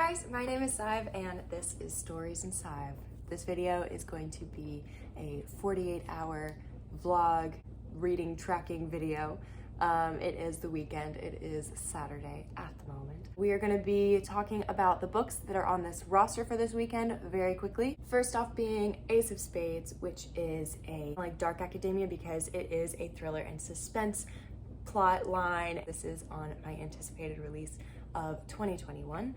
guys, my name is Sive and this is Stories in Sive. This video is going to be a 48-hour vlog reading tracking video. It is the weekend. It is Saturday at the moment. We are going to be talking about the books that are on this roster for this weekend very quickly. First off being Ace of Spades, which is a dark academia because it is a thriller and suspense plot line. This is on my anticipated release of 2021.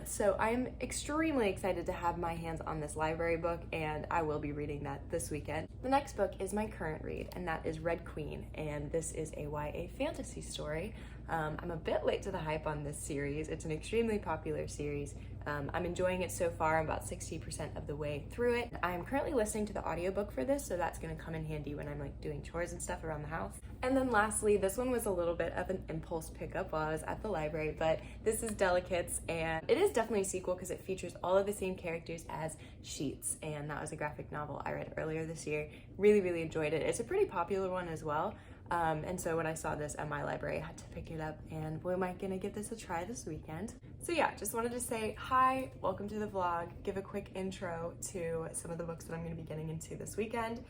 So I'm extremely excited to have my hands on this library book, and I will be reading that this weekend. The next book is my current read, and that is Red Queen, and this is a YA fantasy story. I'm a bit late to the hype on this series. It's an extremely popular series. I'm enjoying it so far. I'm about 60% of the way through it. I'm currently listening to the audiobook for this, so that's gonna come in handy when I'm doing chores and stuff around the house. And then lastly, this one was a little bit of an impulse pickup while I was at the library, but this is Delicates, and it is definitely a sequel because it features all of the same characters as Sheets, and that was a graphic novel I read earlier this year. Really enjoyed it. It's a pretty popular one as well. And so when I saw this at my library, I had to pick it up, and boy, am I gonna give this a try this weekend. So yeah, just wanted to say hi, welcome to the vlog, give a quick intro to some of the books that I'm gonna be getting into this weekend.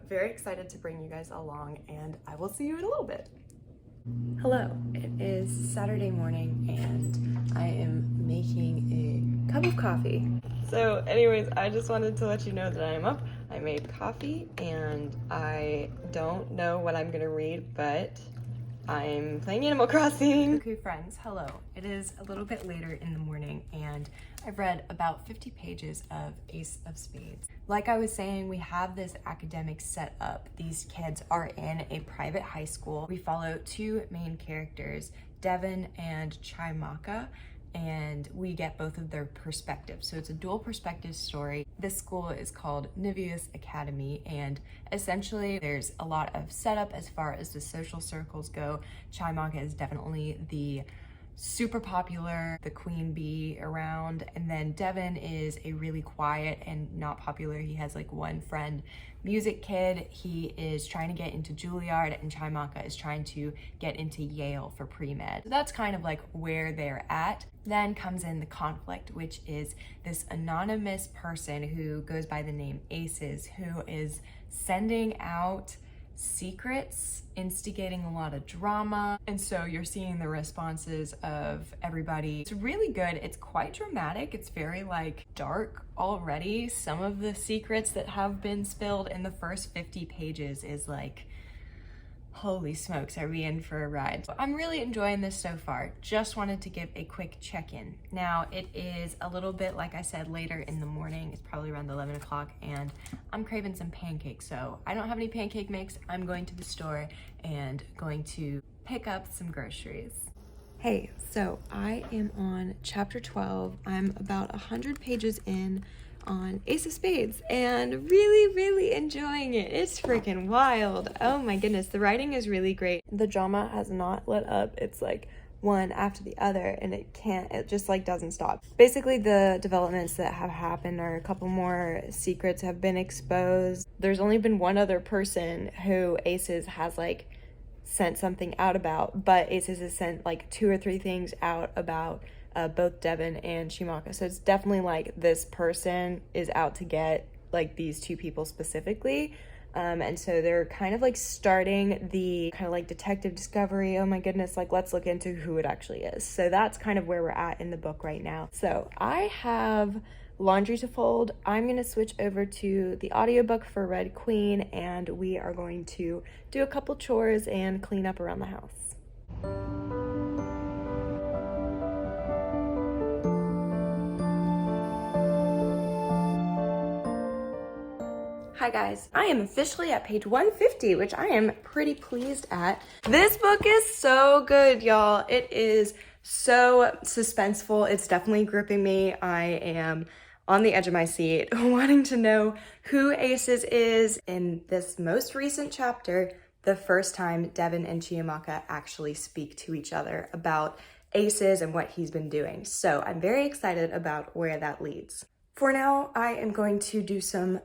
Very excited to bring you guys along, and I will see you in a little bit. Hello, it is Saturday morning, and I am making a cup of coffee. So anyways, I just wanted to let you know that I am up. I made coffee, and I don't know what I'm gonna read, but I'm playing Animal Crossing. Okay friends, hello. It is a little bit later in the morning, and I've read about 50 pages of Ace of Spades. Like I was saying, we have this academic setup. These kids are in a private high school. We follow two main characters, Devin and Chimaka, and we get both of their perspectives. So it's a dual perspective story. This school is called Niveus Academy, and essentially there's a lot of setup as far as the social circles go. Chimaka is definitely the super popular, the queen bee around, and then Devin is a really quiet and not popular. He has one friend, music kid. He is trying to get into Juilliard, and Chimaka is trying to get into Yale for pre-med. So that's kind of where they're at. Then comes in the conflict, which is this anonymous person who goes by the name Aces, who is sending out secrets, instigating a lot of drama, and so you're seeing the responses of everybody. It's really good. It's quite dramatic. It's very dark already. Some of the secrets that have been spilled in the first 50 pages is holy smokes, are we in for a ride? So I'm really enjoying this so far. Just wanted to give a quick check-in. Now it is a little bit, like I said, later in the morning. It's probably around 11 o'clock, and I'm craving some pancakes. So I don't have any pancake mix. I'm going to the store and going to pick up some groceries. Hey, so I am on chapter 12. I'm about 100 pages in on Ace of Spades, and really enjoying it. It's freaking wild. Oh my goodness, the writing is really great. The drama has not let up. It's one after the other, and it just doesn't stop. Basically, the developments that have happened are a couple more secrets have been exposed. There's only been one other person who Aces has sent something out about, but Aces has sent 2 or 3 things out about both Devin and Chimaka. So it's definitely this person is out to get these two people specifically. And so they're kind of starting the kind of detective discovery. Oh my goodness, let's look into who it actually is. So that's kind of where we're at in the book right now. So I have laundry to fold. I'm gonna switch over to the audiobook for Red Queen, and we are going to do a couple chores and clean up around the house. Hi guys, I am officially at page 150, which I am pretty pleased at. This book is so good, y'all. It is so suspenseful. It's definitely gripping me. I am on the edge of my seat, wanting to know who Aces is. In this most recent chapter, the first time Devin and Chimaka actually speak to each other about Aces and what he's been doing. So I'm very excited about where that leads. For now, I am going to do some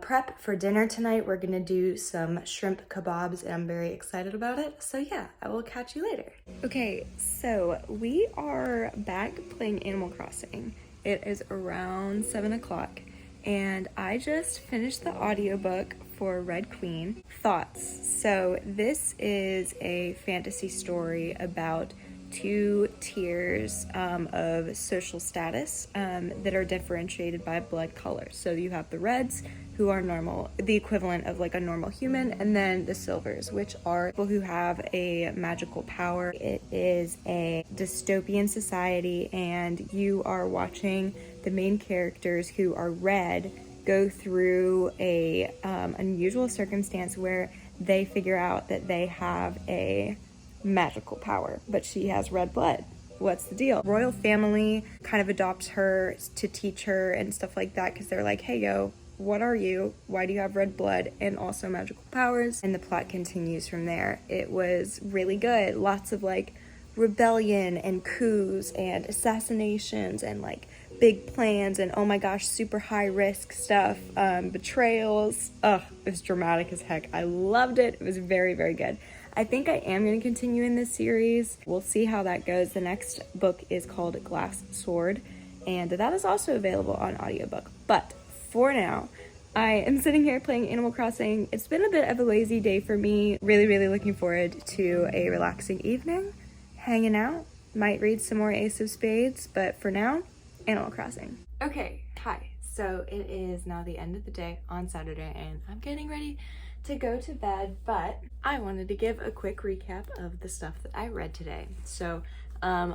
prep for dinner tonight. We're gonna do some shrimp kebabs and I'm very excited about it. So yeah, I will catch you later. Okay, so we are back playing Animal Crossing. It is around 7 o'clock and I just finished the audiobook for Red Queen. Thoughts. So this is a fantasy story about two tiers of social status that are differentiated by blood color. So you have the reds, who are normal, the equivalent of like a normal human, and then the silvers, which are people who have a magical power. It is a dystopian society, and you are watching the main characters who are red go through a unusual circumstance where they figure out that they have a magical power, but she has red blood. What's the deal? Royal family kind of adopts her to teach her and stuff like that because they're like, hey yo, what are you? Why do you have red blood and also magical powers? And the plot continues from there. It was really good. Lots of like rebellion and coups and assassinations and like big plans and oh my gosh, super high risk stuff, betrayals. It was dramatic as heck. I loved it. It was very, very good. I think I am going to continue in this series. We'll see how that goes. The next book is called Glass Sword, and that is also available on audiobook. But for now, I am sitting here playing Animal Crossing. It's been a bit of a lazy day for me. Really, really looking forward to a relaxing evening, hanging out. Might read some more Ace of Spades, but for now, Animal Crossing. Okay, hi. So it is now the end of the day on Saturday, and I'm getting ready to go to bed, but I wanted to give a quick recap of the stuff that I read today. So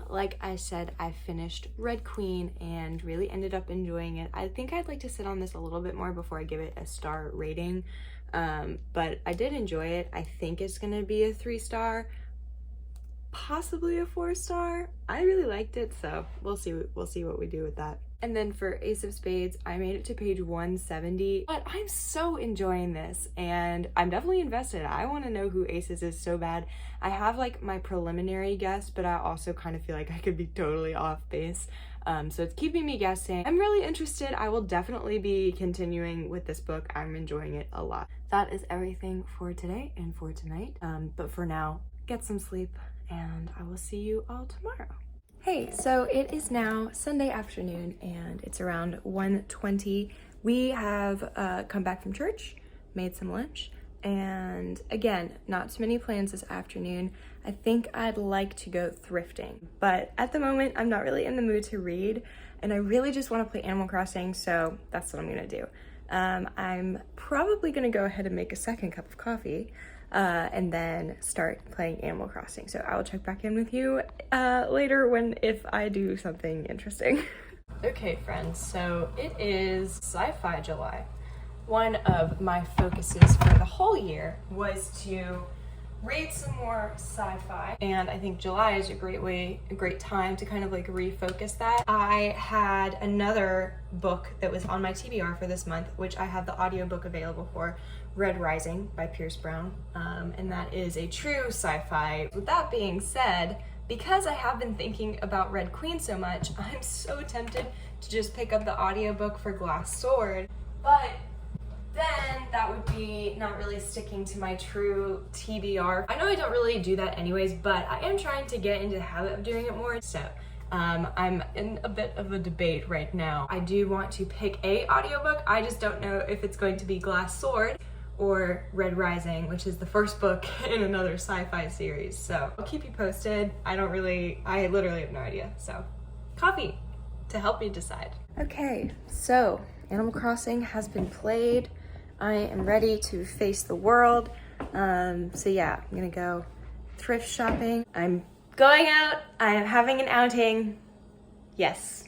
like I said, I finished Red Queen and really ended up enjoying it. I think I'd like to sit on this a little bit more before I give it a star rating, but I did enjoy it. I think it's gonna be a 3-star, possibly a 4-star. I really liked it, so we'll see what we do with that. And then for Ace of Spades, I made it to page 170, but I'm so enjoying this and I'm definitely invested. I want to know who Aces is so bad. I have like my preliminary guess, but I also kind of feel like I could be totally off base. So it's keeping me guessing. I'm really interested. I will definitely be continuing with this book. I'm enjoying it a lot. That is everything for today and for tonight. But for now, get some sleep and I will see you all tomorrow. Hey, so it is now Sunday afternoon and it's around 1:20. We have come back from church, made some lunch, and again, not too many plans this afternoon. I think I'd like to go thrifting, but at the moment I'm not really in the mood to read and I really just want to play Animal Crossing, so that's what I'm gonna do. I'm probably gonna go ahead and make a second cup of coffee and then start playing Animal Crossing. So I will check back in with you later if I do something interesting. Okay, friends, so it is Sci-Fi July. One of my focuses for the whole year was to read some more sci-fi, and I think July is a great time to kind of like refocus that. I had another book that was on my TBR for this month, which I have the audiobook available for, Red Rising by Pierce Brown, and that is a true sci-fi. With that being said, because I have been thinking about Red Queen so much, I'm so tempted to just pick up the audiobook for Glass Sword, but then that would be not really sticking to my true TBR. I know I don't really do that anyways, but I am trying to get into the habit of doing it more. So I'm in a bit of a debate right now. I do want to pick a audiobook. I just don't know if it's going to be Glass Sword or Red Rising, which is the first book in another sci-fi series. So I'll keep you posted. I literally have no idea. So coffee to help me decide. Okay, so Animal Crossing has been played. I am ready to face the world. So yeah, I'm gonna go thrift shopping. I'm going out. I am having an outing. Yes.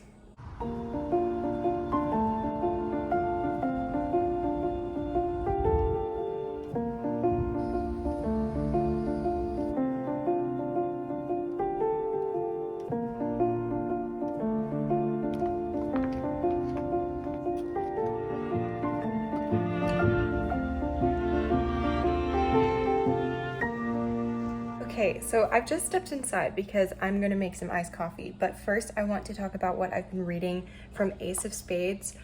Okay, so I've just stepped inside because I'm gonna make some iced coffee, but first I want to talk about what I've been reading from Ace of Spades.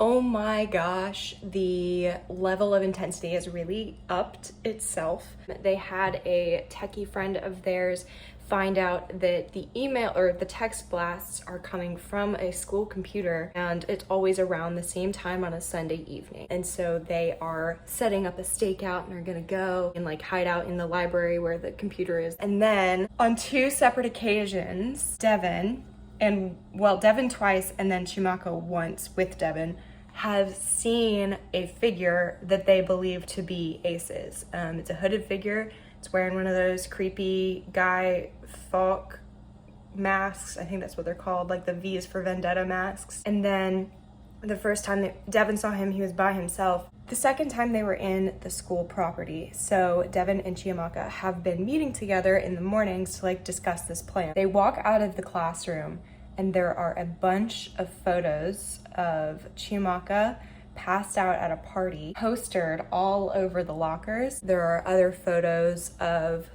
Oh my gosh, the level of intensity has really upped itself. They had a techie friend of theirs find out that the email or the text blasts are coming from a school computer, and it's always around the same time on a Sunday evening. And so they are setting up a stakeout and are gonna go and like hide out in the library where the computer is. And then on 2 separate occasions, Devin twice and then Chimako once with Devin have seen a figure that they believe to be Ace's. It's a hooded figure. It's wearing one of those creepy Guy Fawkes masks. I think that's what they're called, like the V is for Vendetta masks. And then the first time that Devin saw him, he was by himself. The second time they were in the school property. So Devin and Chiamaka have been meeting together in the mornings to like discuss this plan. They walk out of the classroom and there are a bunch of photos of Chiamaka passed out at a party, postered all over the lockers. There are other photos of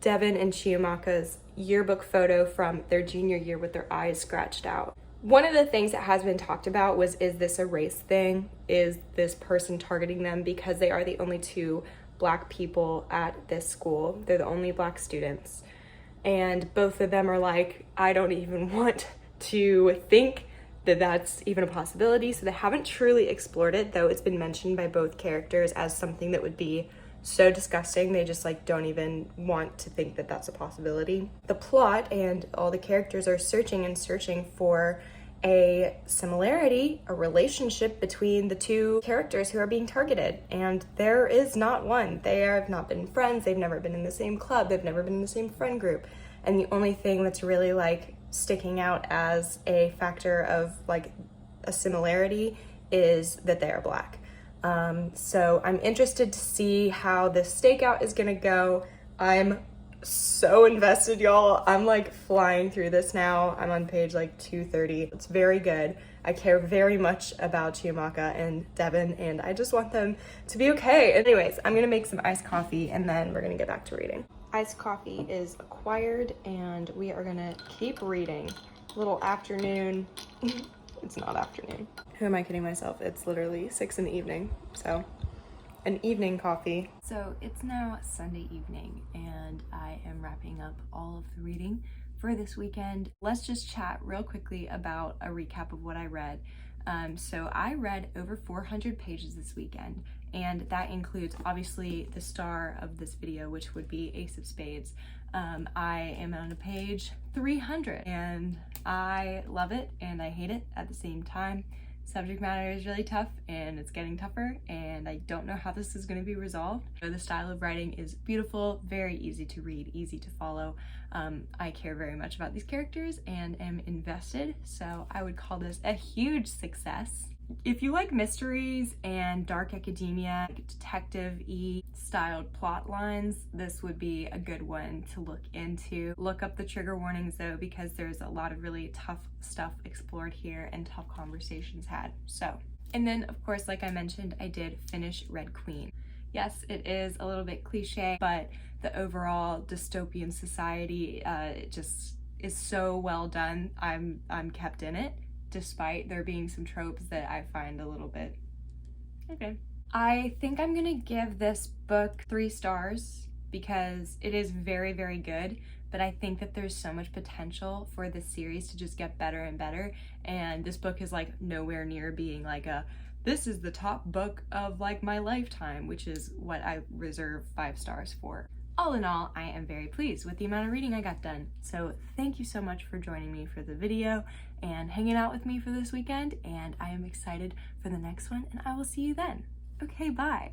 Devin and Chiamaka's yearbook photo from their junior year with their eyes scratched out. One of the things that has been talked about was, is this a race thing? Is this person targeting them because they are the only 2 Black people at this school? They're the only Black students. And both of them are like, I don't even want to think that that's even a possibility. So they haven't truly explored it, though it's been mentioned by both characters as something that would be so disgusting. They just like don't even want to think that that's a possibility. The plot and all the characters are searching for a similarity, a relationship between the 2 characters who are being targeted, and there is not one. They have not been friends, they've never been in the same club, they've never been in the same friend group, and the only thing that's really like sticking out as a factor of like a similarity is that they are Black. So I'm interested to see how this stakeout is gonna go. I'm so invested, y'all. I'm like flying through this now. I'm on page like 230. It's very good. I care very much about Chiamaka and Devin, and I just want them to be okay. Anyways, I'm gonna make some iced coffee and then we're gonna get back to reading. Iced coffee is acquired and we are gonna keep reading. Little afternoon. It's not afternoon. Who am I kidding myself? It's literally 6 in the evening, so an evening coffee. So it's now Sunday evening and I am wrapping up all of the reading for this weekend. Let's just chat real quickly about a recap of what I read. So I read over 400 pages this weekend, and that includes obviously the star of this video, which would be Ace of Spades. I am on a page 300 and I love it and I hate it at the same time. Subject matter is really tough and it's getting tougher and I don't know how this is going to be resolved. The style of writing is beautiful, very easy to read, easy to follow. I care very much about these characters and am invested, so I would call this a huge success. If you like mysteries and dark academia, like detective-y styled plot lines, this would be a good one to look into. Look up the trigger warnings though, because there's a lot of really tough stuff explored here and tough conversations had. So, and then of course, like I mentioned, I did finish Red Queen. Yes, it is a little bit cliche, but the overall dystopian society it just is so well done. I'm kept in it, despite there being some tropes that I find a little bit okay. I think I'm gonna give this book 3 stars because it is very, very good, but I think that there's so much potential for this series to just get better and better, and this book is like nowhere near being like this is the top book of like my lifetime, which is what I reserve 5 stars for. All in all, I am very pleased with the amount of reading I got done. So thank you so much for joining me for the video and hanging out with me for this weekend, and I am excited for the next one, and I will see you then. Okay, bye.